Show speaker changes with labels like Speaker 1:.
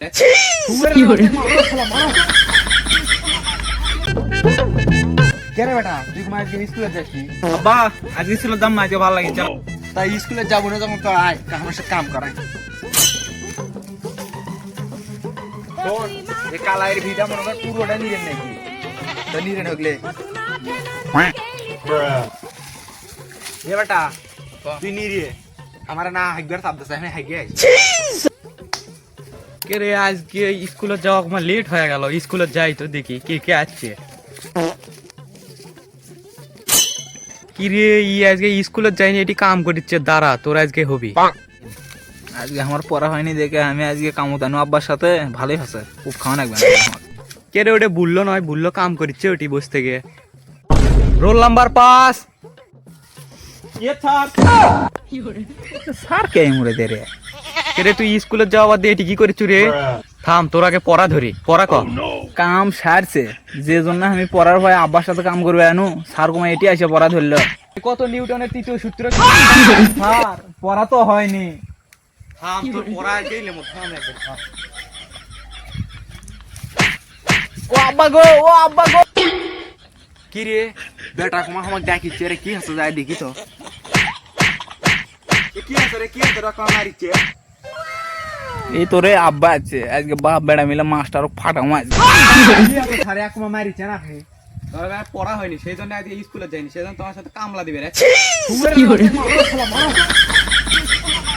Speaker 1: কেরে বেটা তুই তোমার আজকে স্কুলে যাসনি?
Speaker 2: আব্বা আজকে ছিল দাম না, আজকে ভালো লাগে চল।
Speaker 1: তাই স্কুলে যাবো না যখন তো আয় আমার সাথে কাম করাই।
Speaker 2: শোন, এই কালাইয়ের ভিটা মনে কর পুরোটা নিরেন নাকি?
Speaker 1: তো নিরে ঢুকলে
Speaker 2: এ বেটা তুই নিরে আমার না একবার চাপতেছে, আমি হাইগে আইছি।
Speaker 3: কে রে আজকে স্কুলে যাওয়া আমার লেট হয়ে গেল, স্কুলে যাই তো দেখি কে কে আসছে। কি রে আজকে স্কুলে যাইনি, এটি কাম করছে, দাঁড়া তোর আজকে হবি।
Speaker 2: আজকে আমার পড়া হয়নি দেখে আমি আজকে কামতানু আব্বার সাথে ভালোই আছে, খুব খাওয়া লাগবে আমার।
Speaker 3: কে রে ওটা বুললো নয়, বুললো কাম করছে ওটি বস থেকে। Roll number 5।
Speaker 2: স্যার কে মুড়ে দে রে?
Speaker 3: কে রে তুই স্কুলে যাওয়া বাদ দিয়ে এটি কি করেছু রে? থাম, তোর আগে পড়া ধরি, পড়া কর।
Speaker 2: কাম সারছে, যে জন্য আমি পড়ার ভয় আব্বার সাথে কাম করবে আনু, স্যার কমা এটি আসে পড়া ধরলো।
Speaker 3: কত নিউটনের তৃতীয় সূত্র।
Speaker 2: স্যার পড়া তো হয়নি।
Speaker 3: থাম, তোর পড়া আগেই লেমো, থাম একবার, থাম।
Speaker 2: ও আব্বা গো, ও আব্বা গো।
Speaker 1: কি রে বেটা কুমা আমাকে ডাকিচ্ছে রে, কি হাসে যায় দেখি তো। কি হাসে রে, কি হাসে রে, কাম মারিচ্ছে।
Speaker 2: এই তোরে আব্বা আছে, আজকে বাপ বেড়া মিলে মাস্টার ফাটা মাছ।
Speaker 1: কি হাসে সারে কুমা মারিচ্ছে না হে?
Speaker 3: তোর আর পড়া হয়নি, সেই জন্য আজকে স্কুলে যাইনি, সেই জন্য তোমার সাথে কামলা দিবে রে।
Speaker 1: কি করে মারো